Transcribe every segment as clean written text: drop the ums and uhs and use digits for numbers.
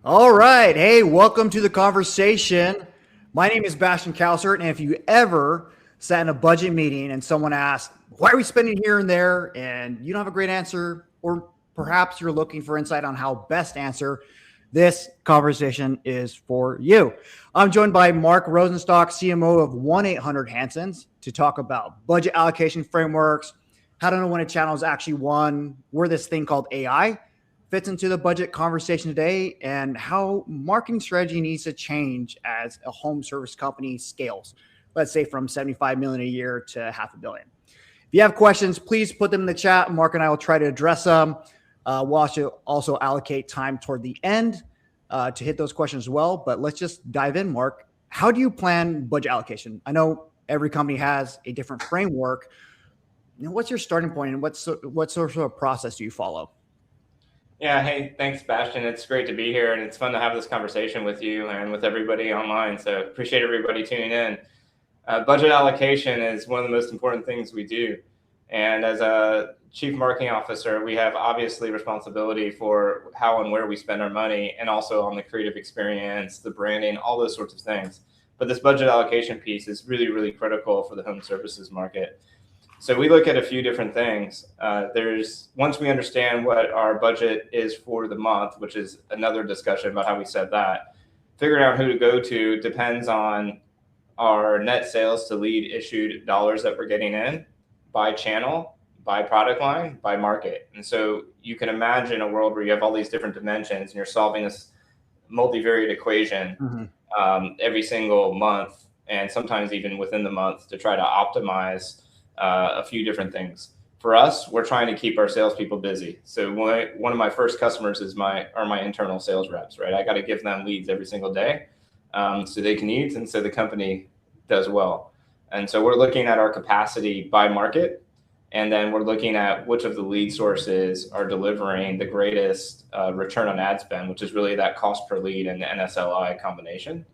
All right. Hey, welcome to the conversation. My name is Bastian Cowsert, and if you ever sat in a budget meeting and someone asked, why are we spending here and there, and you don't have a great answer, or perhaps you're looking for insight on how best to answer, this conversation is for you. I'm joined by Marc Rosenstock, CMO of 1-800 Hansons, to talk about budget allocation frameworks, how to know when a channel is actually won, where this thing called AI fits into the budget conversation today, and how marketing strategy needs to change as a home service company scales, let's say from 75 million a year to $500 million. If you have questions, please put them in the chat. Marc and I will try to address them. We'll also allocate time toward the end to hit those questions as well. But let's just dive in, Marc. How do you plan budget allocation? I know every company has a different framework. What's your starting point, and what sort of process do you follow? Yeah, hey, thanks, Bastian. It's great to be here, and it's fun to have this conversation with you and with everybody online. So appreciate everybody tuning in. Budget allocation is one of the most important things we do. And as a chief marketing officer, we have obviously responsibility for how and where we spend our money, and also on the creative experience, the branding, all those sorts of things. But this budget allocation piece is really, really critical for the home services market. So we look at a few different things. Once we understand what our budget is for the month, which is another discussion about how we set that, figuring out who to go to depends on our net sales to lead issued dollars that we're getting in by channel, by product line, by market. And so you can imagine a world where you have all these different dimensions and you're solving this multivariate equation every single month, and sometimes even within the month, to try to optimize a few different things. For us, we're trying to keep our salespeople busy. So one of my first customers are my internal sales reps, right? I got to give them leads every single day so they can eat, and so the company does well. And so we're looking at our capacity by market, and then we're looking at which of the lead sources are delivering the greatest return on ad spend, which is really that cost per lead and the NSLI combination.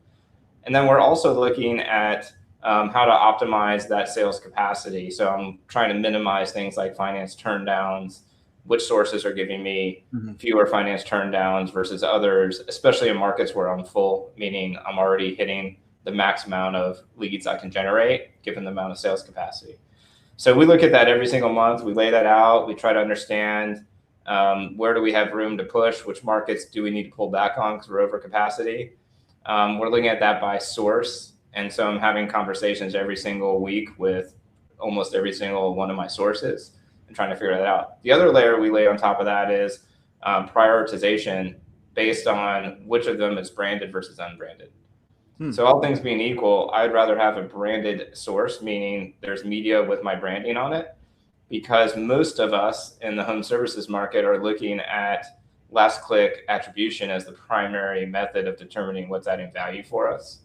And then we're also looking at how to optimize that sales capacity. So I'm trying to minimize things like finance turndowns, which sources are giving me fewer finance turndowns versus others, especially in markets where I'm full, meaning I'm already hitting the max amount of leads I can generate given the amount of sales capacity. So we look at that every single month. We lay that out. We try to understand where do we have room to push, which markets do we need to pull back on because we're over capacity. We're looking at that by source. And so I'm having conversations every single week with almost every single one of my sources and trying to figure that out. The other layer we lay on top of that is prioritization based on which of them is branded versus unbranded. So all things being equal, I'd rather have a branded source, meaning there's media with my branding on it, because most of us in the home services market are looking at last click attribution as the primary method of determining what's adding value for us.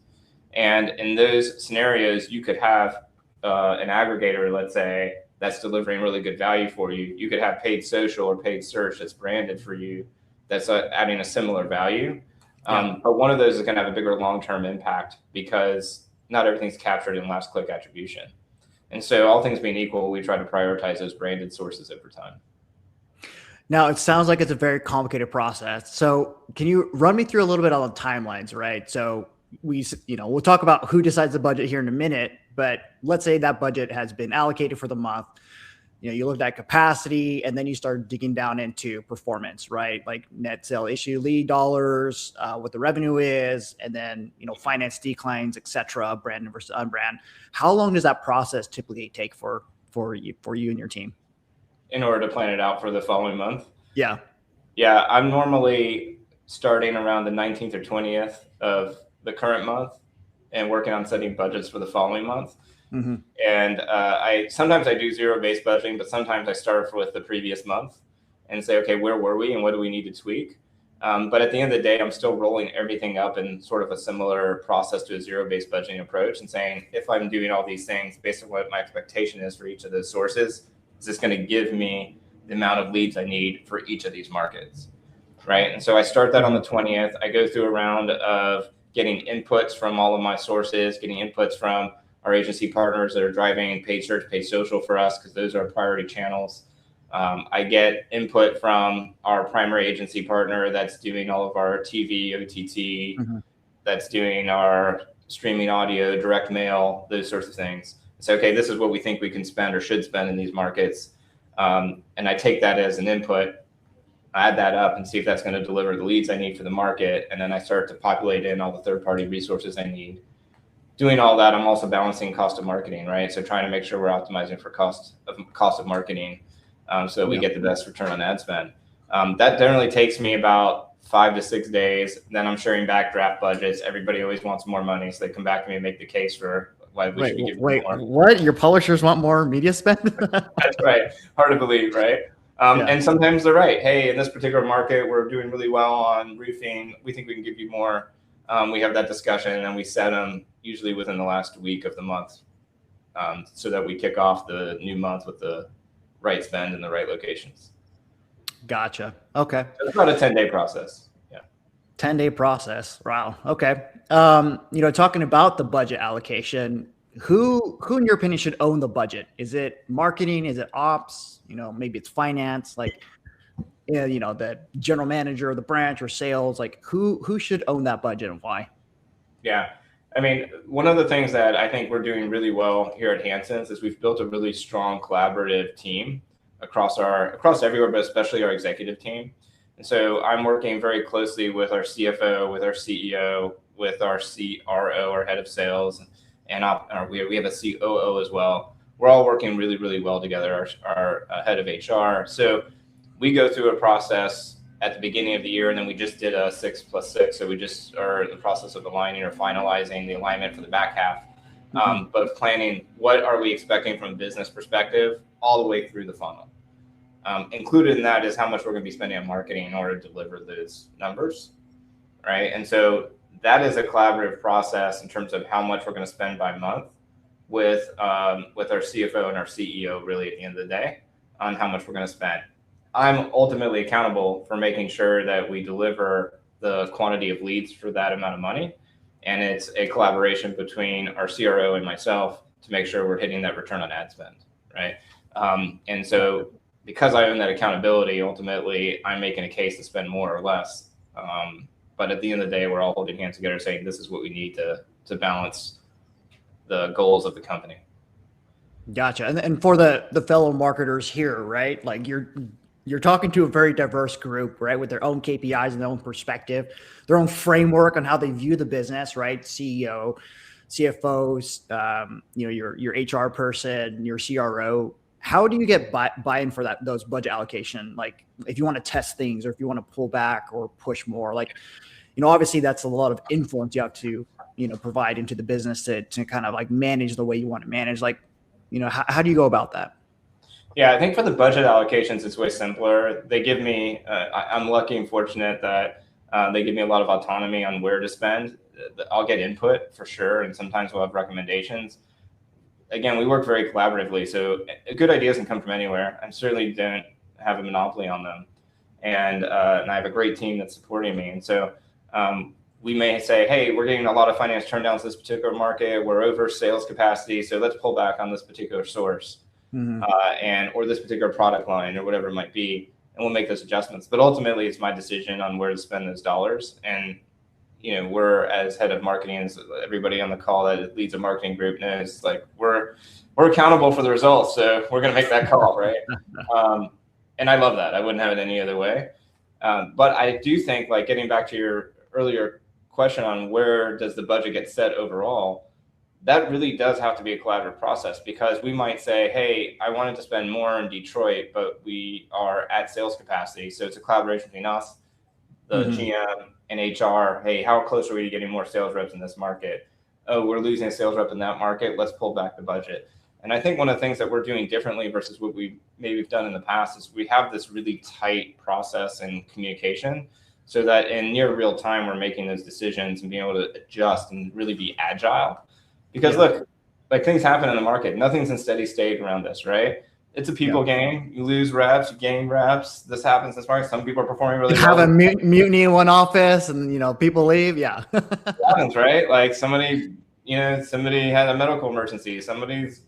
And in those scenarios, you could have an aggregator, let's say, that's delivering really good value for you. You could have paid social or paid search that's branded for you, that's adding a similar value. But one of those is going to have a bigger long-term impact because not everything's captured in last click attribution. And so all things being equal, we try to prioritize those branded sources over time. Now, it sounds like it's a very complicated process. So can you run me through a little bit on the timelines, right? So we'll talk about who decides the budget here in a minute, but let's say that budget has been allocated for the month. You looked at capacity, and then you start digging down into performance, right? Like net sale issue lead dollars, what the revenue is, and then, finance declines, et cetera, brand versus unbrand. How long does that process typically take for you and your team? In order to plan it out for the following month? Yeah, I'm normally starting around the 19th or 20th of the current month and working on setting budgets for the following month. And sometimes I do zero-based budgeting, but sometimes I start with the previous month and say, okay, where were we and what do we need to tweak? But at the end of the day, I'm still rolling everything up in sort of a similar process to a zero-based budgeting approach and saying, if I'm doing all these things based on what my expectation is for each of those sources, is this going to give me the amount of leads I need for each of these markets, right? And so I start that on the 20th. I go through a round of getting inputs from all of my sources, getting inputs from our agency partners that are driving paid search, paid social for us, because those are priority channels. I get input from our primary agency partner that's doing all of our TV, OTT, that's doing our streaming audio, direct mail, those sorts of things. So, okay, this is what we think we can spend or should spend in these markets. And I take that as an input, add that up and see if that's going to deliver the leads I need for the market. And then I start to populate in all the third-party resources I need. Doing all that, I'm also balancing cost of marketing, right? So trying to make sure we're optimizing for cost of marketing so that we get the best return on ad spend. That generally takes me about 5 to 6 days. Then I'm sharing back draft budgets. Everybody always wants more money, so they come back to me and make the case for why we should be giving more. What? Your publishers want more media spend? That's right. Hard to believe, right? And sometimes they're right. Hey, in this particular market, we're doing really well on roofing. We think we can give you more. We have that discussion, and then we set them usually within the last week of the month so that we kick off the new month with the right spend in the right locations. Gotcha. Okay. So it's about a 10-day process. Yeah. 10-day process. Wow. Okay. Talking about the budget allocation, who in your opinion should own the budget? Is it marketing? Is it ops? Maybe it's finance, like, the general manager of the branch or sales, like who should own that budget and why? Yeah. I mean, one of the things that I think we're doing really well here at Hansons is we've built a really strong collaborative team across everywhere, but especially our executive team. And so I'm working very closely with our CFO, with our CEO, with our CRO, our head of sales, and we have a COO as well. We're all working really, really well together, our head of HR. So we go through a process at the beginning of the year, and then we just did a 6+6. So we just are in the process of aligning or finalizing the alignment for the back half. But planning, what are we expecting from a business perspective all the way through the funnel. Included in that is how much we're going to be spending on marketing in order to deliver those numbers, right? And so that is a collaborative process in terms of how much we're going to spend by month with our CFO and our CEO really at the end of the day on how much we're going to spend. I'm ultimately accountable for making sure that we deliver the quantity of leads for that amount of money. And it's a collaboration between our CRO and myself to make sure we're hitting that return on ad spend, right? And so because I own that accountability, ultimately I'm making a case to spend more or less. But at the end of the day, we're all holding hands together saying this is what we need to balance the goals of the company. Gotcha. And for the fellow marketers here, right? Like you're talking to a very diverse group, right? With their own KPIs and their own perspective, their own framework on how they view the business, right? CEO, CFOs, your HR person, your CRO. How do you get buy-in for those budget allocation? Like if you want to test things or if you want to pull back or push more, like, obviously that's a lot of influence you have to, provide into the business to kind of like manage the way you want to manage. Like, how do you go about that? Yeah, I think for the budget allocations, it's way simpler. They give me, I'm lucky and fortunate that they give me a lot of autonomy on where to spend. I'll get input for sure. And sometimes we'll have recommendations. Again, we work very collaboratively. So good ideas can come from anywhere. I certainly don't have a monopoly on them. And I have a great team that's supporting me. And so we may say, hey, we're getting a lot of finance turndowns in this particular market. We're over sales capacity. So let's pull back on this particular source. Or this particular product line or whatever it might be, and we'll make those adjustments. But ultimately, it's my decision on where to spend those dollars. And we're as head of marketing, as everybody on the call that leads a marketing group knows, like we're accountable for the results. So we're going to make that call, right? And I love that. I wouldn't have it any other way. But I do think, like getting back to your earlier question on where does the budget get set overall. That really does have to be a collaborative process because we might say, hey, I wanted to spend more in Detroit, but we are at sales capacity. So it's a collaboration between us, the GM and HR. Hey, how close are we to getting more sales reps in this market? Oh, we're losing a sales rep in that market. Let's pull back the budget. And I think one of the things that we're doing differently versus what we maybe have done in the past is we have this really tight process and communication so that in near real time, we're making those decisions and being able to adjust and really be agile. Because look, like things happen in the market. Nothing's in steady state around this, right? It's a people game. You lose reps, you gain reps. This happens in this market. Some people are performing really well. Have a mutiny in one office and, people leave. Yeah. It happens, right? Like somebody had a medical emergency. Somebody's,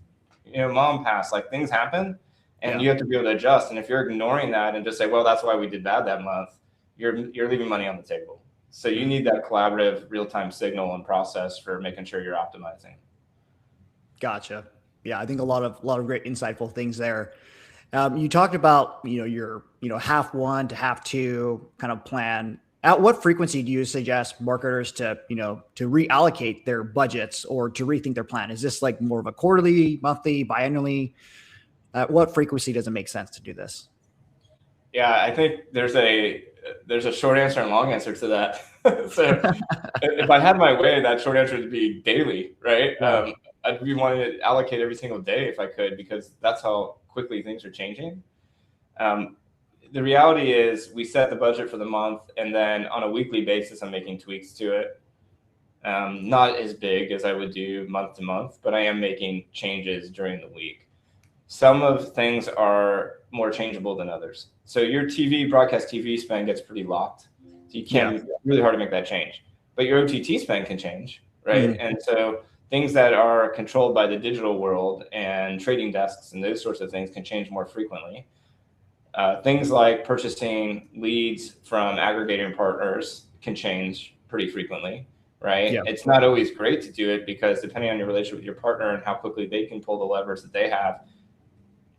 mom passed. Like things happen. and you have to be able to adjust. And if you're ignoring that and just say, well, that's why we did bad that month, you're leaving money on the table. So you need that collaborative real-time signal and process for making sure you're optimizing. Gotcha. Yeah, I think a lot of great insightful things there. You talked about, your, half one to half two kind of plan. At what frequency do you suggest marketers to reallocate their budgets or to rethink their plan? Is this like more of a quarterly, monthly, biannually? At what frequency does it make sense to do this? Yeah, I think there's a short answer and long answer to that. So if I had my way, that short answer would be daily, right? Yeah. I'd be wanting to allocate every single day if I could, because that's how quickly things are changing. The reality is we set the budget for the month, and then on a weekly basis, I'm making tweaks to it. Not as big as I would do month to month, but I am making changes during the week. Some of things are more changeable than others. So your broadcast TV spend gets pretty locked. So you can't, it's really hard to make that change. But your OTT spend can change, right? Mm-hmm. And so things that are controlled by the digital world and trading desks and those sorts of things can change more frequently. Things like purchasing leads from aggregator partners can change pretty frequently, right? Yeah. It's not always great to do it because depending on your relationship with your partner and how quickly they can pull the levers that they have,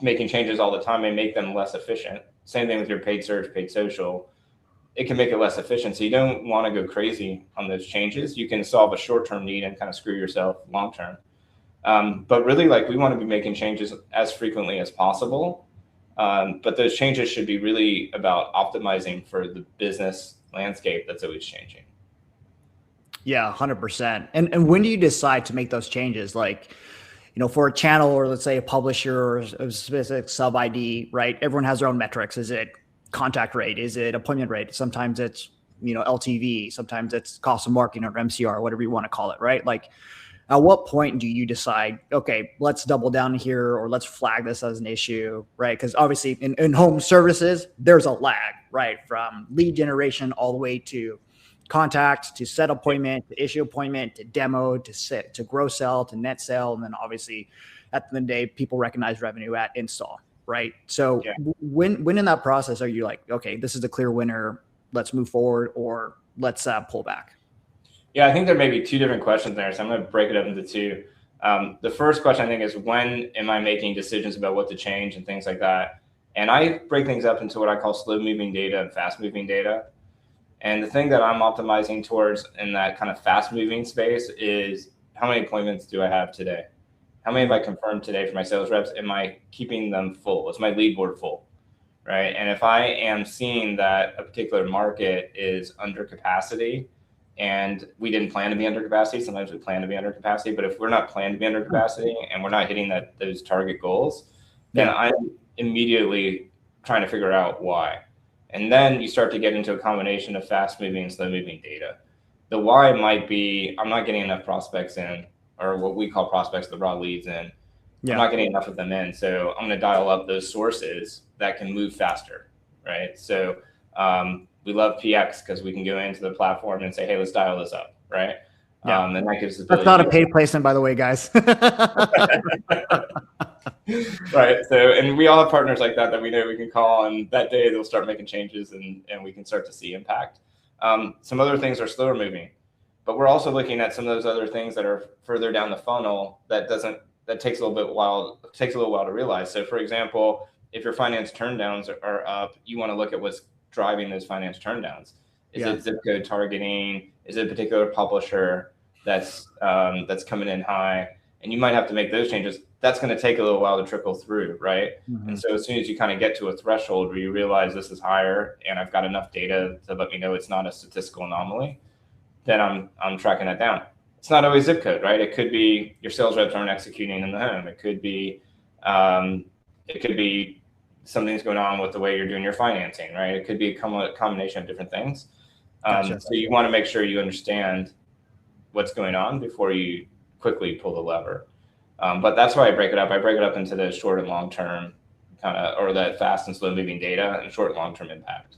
making changes all the time may make them less efficient. Same thing with your paid search, paid social. It can make it less efficient. So you don't want to go crazy on those changes. You can solve a short-term need and kind of screw yourself long-term. But really, we want to be making changes as frequently as possible. But those changes should be really about optimizing for the business landscape that's always changing. Yeah, 100%. And when do you decide to make those changes? For a channel or let's say a publisher or a specific sub ID, right? Everyone has their own metrics. Is it contact rate? Is it appointment rate? Sometimes it's, LTV. Sometimes it's cost of marketing or MCR, whatever you want to call it, right? At what point do you decide, okay, let's double down here or let's flag this as an issue, right? Because obviously in home services, there's a lag, right? From lead generation all the way to contact, to set appointment, to issue appointment, to demo, to gross sell, to net sell. And then obviously at the end of the day, people recognize revenue at install, right? So when in that process are you like, okay, this is a clear winner, let's move forward or let's pull back? Yeah, I think there may be two different questions there. So I'm going to break it up into two. The first question I think is when am I making decisions about what to change and things like that? And I break things up into what I call slow moving data and fast moving data. And the thing that I'm optimizing towards in that kind of fast moving space is how many appointments do I have today? How many have I confirmed today for my sales reps? Am I keeping them full? Is my lead board full? Right. And if I am seeing that a particular market is under capacity and we didn't plan to be under capacity, sometimes we plan to be under capacity, but if we're not planned to be under capacity and we're not hitting those target goals, then I'm immediately trying to figure out why. And then you start to get into a combination of fast moving and slow moving data. The why might be, I'm not getting enough prospects in, or what we call prospects, the raw leads in. I'm not getting enough of them in. So I'm going to dial up those sources that can move faster, right? So we love PX because we can go into the platform and say, hey, let's dial this up, right? Yeah. And that gives us That's not a paid placement, by the way, guys. Right. So, and we all have partners like that we know we can call, and that day they'll start making changes and we can start to see impact. Some other things are slower moving, but we're also looking at some of those other things that are further down the funnel that takes a little while to realize. So for example, if your finance turndowns are up, you want to look at what's driving those finance turndowns. Is it zip code targeting? Is it a particular publisher that's coming in high? And you might have to make those changes. That's going to take a little while to trickle through, right? Mm-hmm. And so as soon as you kind of get to a threshold where you realize this is higher and I've got enough data to let me know it's not a statistical anomaly, then I'm tracking that down. It's not always zip code, right? It could be your sales reps aren't executing in the home. It could be something's going on with the way you're doing your financing, right? It could be a combination of different things. Gotcha. So you want to make sure you understand what's going on before you quickly pull the lever. But that's why I break it up. I break it up into the short and long term or that fast and slow moving data and short and long term impact.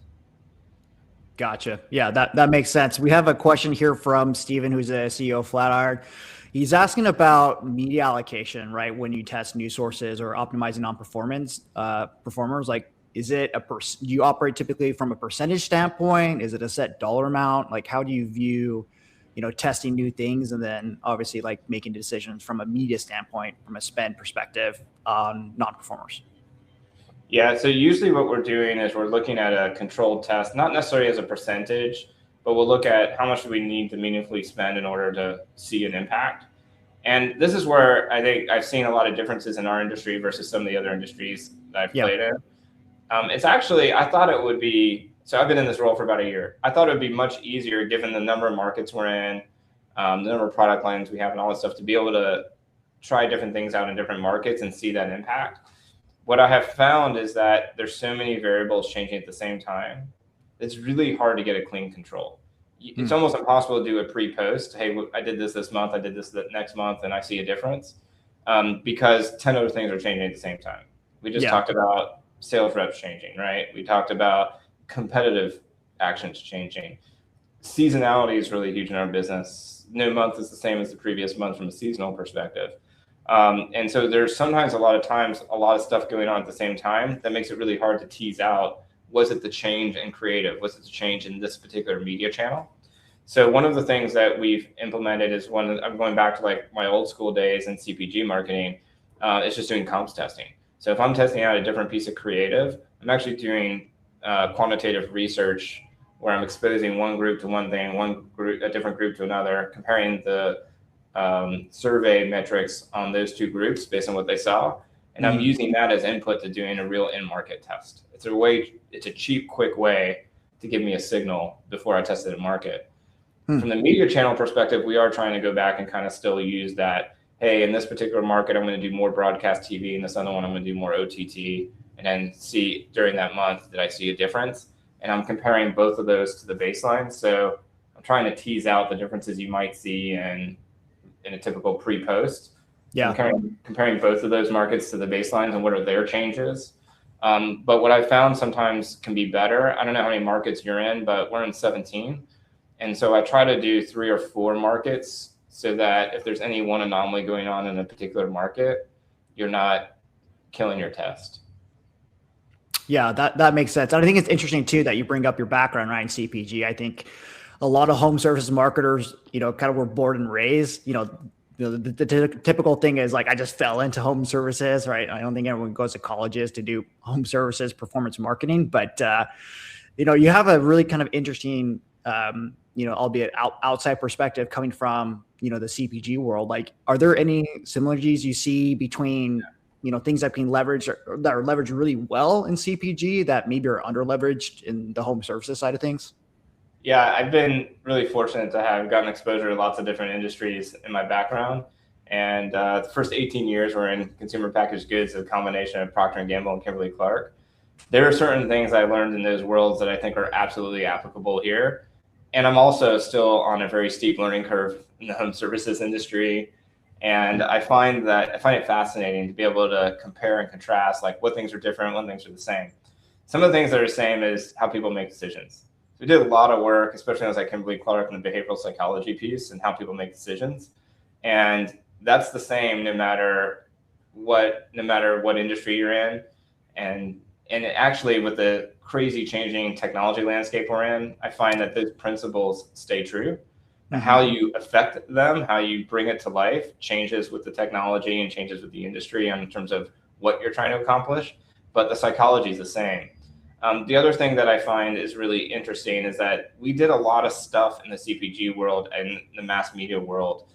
Gotcha. Yeah, that makes sense. We have a question here from Steven, who's a CEO of Flatiron. He's asking about media allocation, right? When you test new sources or optimizing on performers, like, is it do you operate typically from a percentage standpoint? Is it a set dollar amount? Like, how do you view, testing new things and then obviously like making decisions from a media standpoint, from a spend perspective on non-performers? Yeah, so usually what we're doing is we're looking at a controlled test, not necessarily as a percentage, but we'll look at how much do we need to meaningfully spend in order to see an impact. And this is where I think I've seen a lot of differences in our industry versus some of the other industries that I've played in. It's actually, I thought it would be, so I've been in this role for about a year. I thought it would be much easier given the number of markets we're in, the number of product lines we have and all that stuff to be able to try different things out in different markets and see that impact. What I have found is that there's so many variables changing at the same time. It's really hard to get a clean control. It's almost impossible to do a pre-post. Hey, I did this month, I did this the next month, and I see a difference because 10 other things are changing at the same time. We just talked about sales reps changing, right? We talked about competitive actions changing. Seasonality is really huge in our business. No month is the same as the previous month from a seasonal perspective. And so there's sometimes a lot of stuff going on at the same time that makes it really hard to tease out, was it the change in creative? Was it the change in this particular media channel? So one of the things that we've implemented is I'm going back to like my old school days in CPG marketing, it's just doing comps testing. So if I'm testing out a different piece of creative, I'm actually doing quantitative research where I'm exposing one group to one thing, a different group to another, comparing the survey metrics on those two groups based on what they saw. And I'm using that as input to doing a real in-market test. It's a cheap, quick way to give me a signal before I test it in market. From the media channel perspective, we are trying to go back and kind of still use that. Hey, in this particular market, I'm going to do more broadcast TV. In this other one, I'm going to do more OTT. And then see during that month, did I see a difference? And I'm comparing both of those to the baseline. So I'm trying to tease out the differences you might see in a typical pre-post. Yeah. Comparing both of those markets to the baselines and what are their changes. But what I found sometimes can be better. I don't know how many markets you're in, but we're in 17. And so I try to do 3 or 4 markets so that if there's any one anomaly going on in a particular market, you're not killing your test. Yeah, that makes sense. And I think it's interesting too that you bring up your background, right, in CPG. I think a lot of home services marketers, kind of were born and raised, the typical thing is like, I just fell into home services, right? I don't think everyone goes to colleges to do home services, performance marketing, but, you have a really kind of interesting, albeit outside perspective coming from, the CPG world. Like, are there any similarities you see between, things that can leverage or that are leveraged really well in CPG that maybe are under leveraged in the home services side of things? Yeah, I've been really fortunate to have gotten exposure to lots of different industries in my background. And the first 18 years were in consumer packaged goods, a combination of Procter & Gamble and Kimberly-Clark. There are certain things I learned in those worlds that I think are absolutely applicable here. And I'm also still on a very steep learning curve in the home services industry. And I find it fascinating to be able to compare and contrast, like what things are different, what things are the same. Some of the things that are the same is how people make decisions. So we did a lot of work, especially when I was at Kimberly-Clark in the behavioral psychology piece and how people make decisions. And that's the same no matter what industry you're in. And actually with the crazy changing technology landscape we're in, I find that those principles stay true. Mm-hmm. How you affect them, how you bring it to life changes with the technology and changes with the industry in terms of what you're trying to accomplish, but the psychology is the same. The other thing that I find is really interesting is that we did a lot of stuff in the CPG world and the mass media world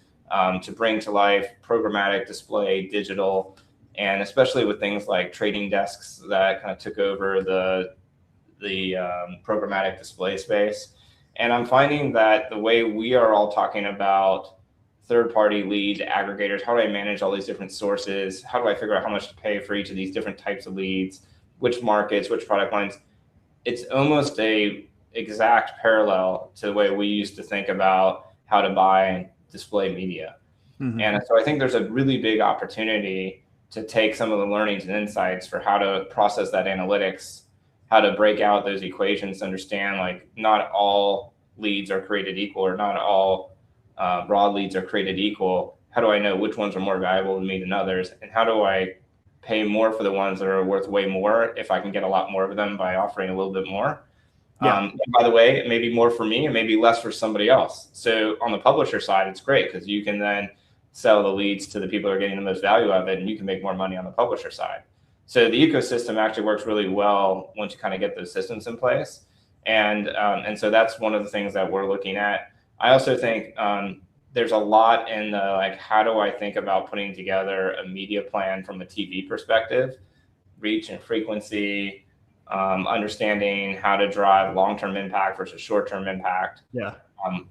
to bring to life programmatic display, digital, and especially with things like trading desks that kind of took over the programmatic display space. And I'm finding that the way we are all talking about third-party lead aggregators, how do I manage all these different sources? How do I figure out how much to pay for each of these different types of leads? Which markets, which product lines? It's almost a exact parallel to the way we used to think about how to buy and display media. Mm-hmm. And so I think there's a really big opportunity to take some of the learnings and insights for how to process that analytics how to break out those equations to understand like not all leads are created equal, or not all raw leads are created equal. How do I know which ones are more valuable to me than others? And how do I pay more for the ones that are worth way more if I can get a lot more of them by offering a little bit more? Yeah. And by the way, it may be more for me and maybe less for somebody else. So on the publisher side, it's great because you can then sell the leads to the people who are getting the most value of it, and you can make more money on the publisher side. So the ecosystem actually works really well once you kind of get those systems in place. And so that's one of the things that we're looking at. I also think there's a lot in the, like, how do I think about putting together a media plan from a TV perspective, reach and frequency, understanding how to drive long-term impact versus short-term impact. Yeah.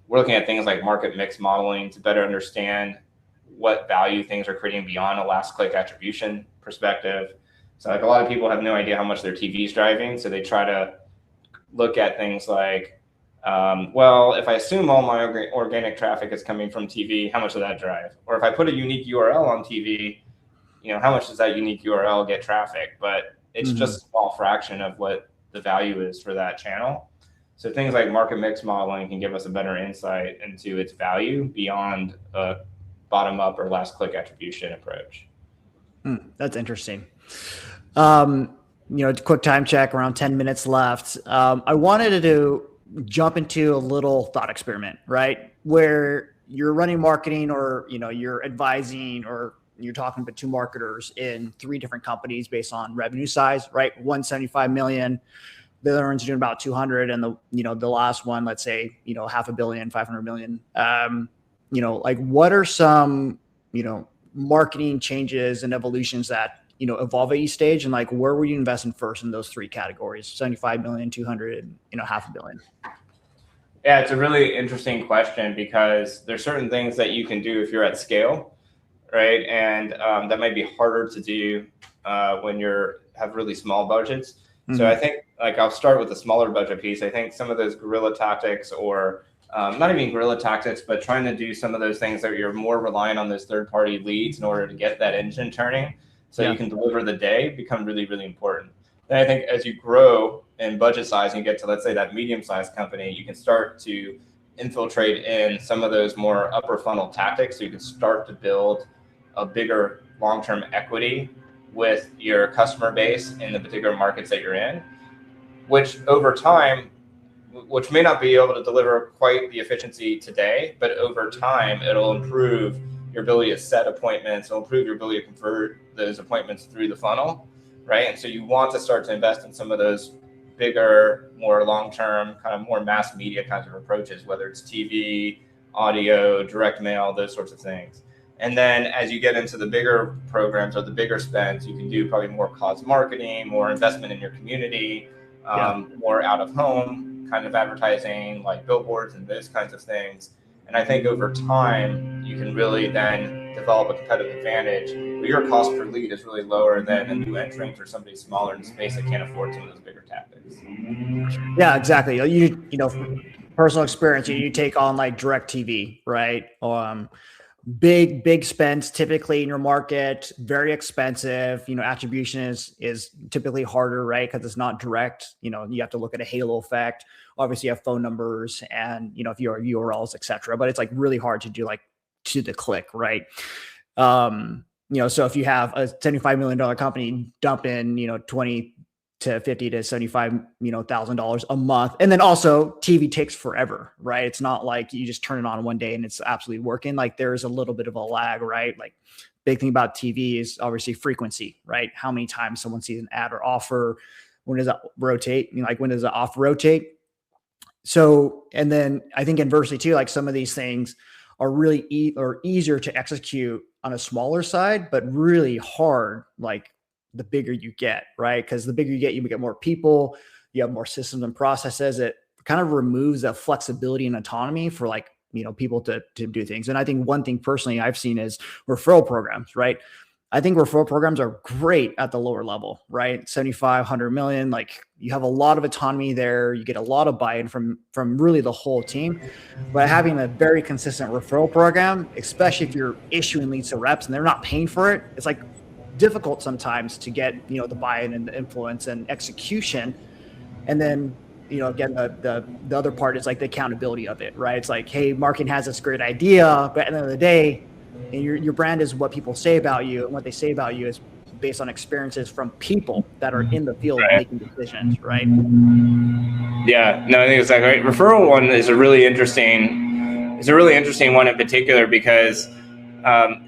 We're looking at things like market mix modeling to better understand what value things are creating beyond a last click attribution perspective. So like a lot of people have no idea how much their TV is driving. So they try to look at things like, well, if I assume all my organic traffic is coming from TV, how much does that drive? Or if I put a unique URL on TV, how much does that unique URL get traffic? But it's just a small fraction of what the value is for that channel. So things like market mix modeling can give us a better insight into its value beyond a bottom up or last click attribution approach. That's interesting. Quick time check, around 10 minutes left. I wanted to jump into a little thought experiment, right? Where you're running marketing, or, you're advising, or you're talking to two marketers in three different companies based on revenue size, right? 175 million, the other one's doing about 200. And the last one, let's say, $500 million, 500 million. Like what are some, marketing changes and evolutions that, evolve at each stage, and like where were you investing first in those three categories? 75 million, 200, $500 million. Yeah, it's a really interesting question because there's certain things that you can do if you're at scale, right? And that might be harder to do when have really small budgets. Mm-hmm. So I think I'll start with the smaller budget piece. I think some of those guerrilla tactics, or not even guerrilla tactics, but trying to do some of those things that you're more reliant on those third-party leads in order to get that engine turning so you can deliver the day, become really, really important. And I think as you grow in budget size and you get to, let's say, that medium-sized company, you can start to infiltrate in some of those more upper funnel tactics. So you can start to build a bigger long-term equity with your customer base in the particular markets that you're in, which over time, which may not be able to deliver quite the efficiency today, but over time, it'll improve your ability to set appointments, it'll improve your ability to convert those appointments through the funnel, right? And so you want to start to invest in some of those bigger, more long-term, kind of more mass media kinds of approaches, whether it's TV, audio, direct mail, those sorts of things. And then as you get into the bigger programs or the bigger spends, you can do probably more cause marketing, more investment in your community, more out of home kind of advertising, like billboards and those kinds of things. And I think over time, you can really then develop a competitive advantage where your cost per lead is really lower than a new entrant or somebody smaller in the space that can't afford some of those bigger tactics. Yeah, exactly. From personal experience, you take on like direct TV, right? Big spends typically in your market, very expensive. Attribution is typically harder, right? Because it's not direct. You have to look at a halo effect. Obviously, you have phone numbers and if you have URLs, etc. But it's like really hard to do like to the click, right? So if you have a $75 million company dump in, $20 to $50 to $75 $1,000 a month, and then also TV takes forever, right? It's not like you just turn it on one day and it's absolutely working. Like there's a little bit of a lag, right? Like big thing about TV is obviously frequency, right? How many times someone sees an ad or offer, when does that rotate? When does it off rotate? So, and then I think inversely too, like some of these things are really easier to execute on a smaller side, but really hard, like the bigger you get, right? Because the bigger you get more people, you have more systems and processes. It kind of removes that flexibility and autonomy for like, people to do things. And I think one thing personally I've seen is referral programs, right? I think referral programs are great at the lower level, right? 75, 100 million, like you have a lot of autonomy there. You get a lot of buy-in from really the whole team. But having a very consistent referral program, especially if you're issuing leads to reps and they're not paying for it, it's like difficult sometimes to get, the buy-in and the influence and execution And then, again, the other part is like the accountability of it, right? It's like, hey, marketing has this great idea, but at the end of the day, and your brand is what people say about you, and what they say about you is based on experiences from people that are in the field Right. making decisions, right? Yeah, no, I think it's like right. Referral one is a really interesting. It's a really interesting one in particular because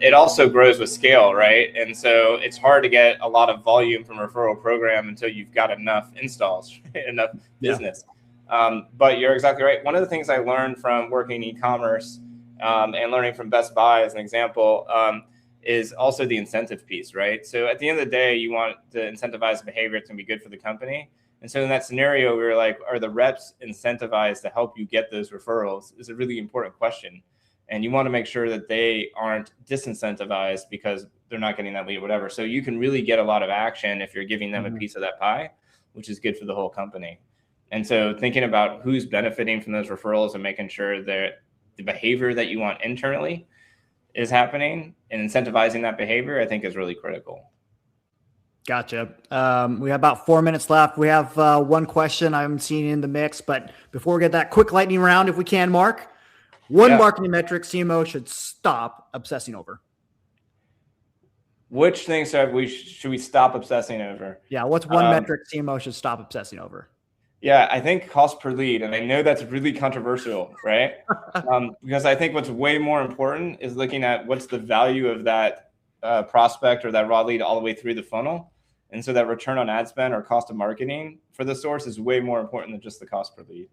it also grows with scale, right? And so it's hard to get a lot of volume from a referral program until you've got enough installs, enough business. But you're exactly right. One of the things I learned from working e-commerce and learning from Best Buy as an example is also the incentive piece, right? So at the end of the day, you want to incentivize behavior that's going to be good for the company. And so in that scenario, we were like, are the reps incentivized to help you get those referrals? Is a really important question. And you want to make sure that they aren't disincentivized because they're not getting that lead or whatever. So you can really get a lot of action if you're giving them a piece of that pie, which is good for the whole company. And so thinking about who's benefiting from those referrals and making sure that the behavior that you want internally is happening and incentivizing that behavior, I think is really critical. Gotcha. We have about 4 minutes left. We have one question I'm seeing in the mix, but before we get that quick lightning round, if we can, Mark, one marketing metric CMO should stop obsessing over. Which things should we stop obsessing over? Yeah, what's one metric CMO should stop obsessing over? Yeah, I think cost per lead, and I know that's really controversial, right? Because I think what's way more important is looking at what's the value of that prospect or that raw lead all the way through the funnel. And so that return on ad spend or cost of marketing for the source is way more important than just the cost per lead.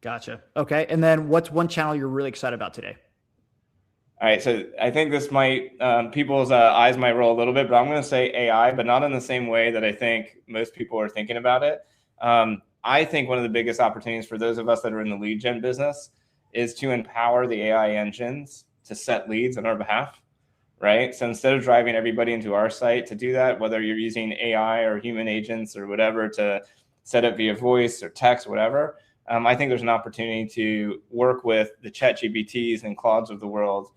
Gotcha. Okay. And then what's one channel you're really excited about today? All right. So I think this might, people's eyes might roll a little bit, but I'm going to say AI, but not in the same way that I think most people are thinking about it. I think one of the biggest opportunities for those of us that are in the lead gen business is to empower the AI engines to set leads on our behalf. Right. So instead of driving everybody into our site to do that, whether you're using AI or human agents or whatever to set up via voice or text, whatever, I think there's an opportunity to work with the ChatGPTs and Claudes of the world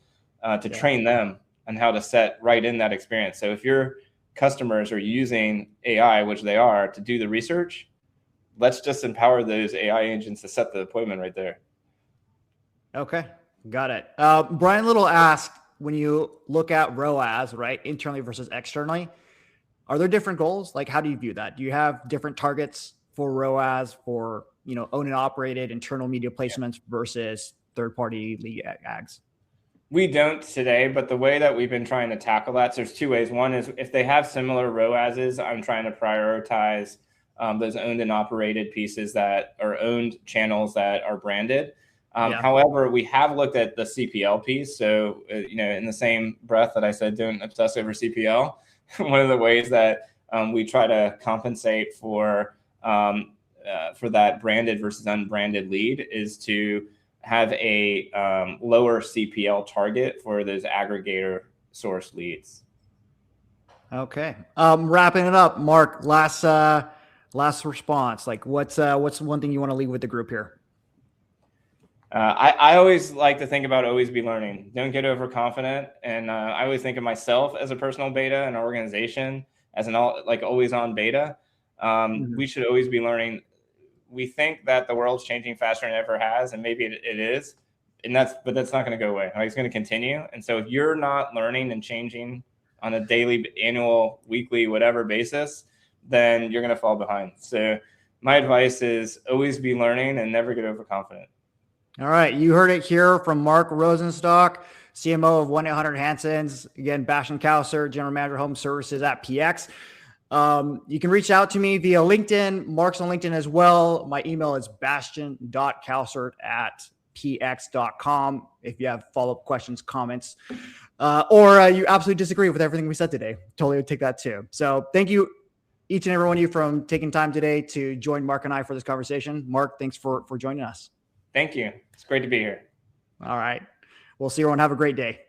to train them on how to set right in that experience. So if your customers are using AI, which they are, to do the research, let's just empower those AI agents to set the appointment right there. Okay. Got it. Brian Little asked, when you look at ROAS, right, internally versus externally, are there different goals? Like, how do you view that? Do you have different targets for ROAS for, owned and operated internal media placements versus third-party lead ads? We don't today, but the way that we've been trying to tackle that, so there's two ways. One is if they have similar ROASs, I'm trying to prioritize those owned and operated pieces that are owned channels that are branded. However, we have looked at the CPL piece. So, in the same breath that I said, don't obsess over CPL. One of the ways that we try to compensate for that branded versus unbranded lead is to have a lower CPL target for those aggregator source leads. Okay. Wrapping it up, Mark, last response. Like what's one thing you want to leave with the group here? I always like to think about always be learning. Don't get overconfident. And I always think of myself as a personal beta and our organization as an always on beta. We should always be learning. We think that the world's changing faster than it ever has, and maybe it is. But that's not going to go away. It's going to continue. And so if you're not learning and changing on a daily, annual, weekly, whatever basis, then you're going to fall behind. So my advice is always be learning and never get overconfident. All right. You heard it here from Marc Rosenstock, CMO of 1-800 Hansons. Again, Bastian Cowsert, General Manager Home Services at PX. You can reach out to me via LinkedIn. Mark's on LinkedIn as well. My email is bastian.cowsert@px.com. If you have follow-up questions, comments, or you absolutely disagree with everything we said today, totally would take that too. So thank you, each and every one of you, from taking time today to join Mark and I for this conversation. Mark, thanks for joining us. Thank you. It's great to be here. All right. We'll see you everyone. Have a great day.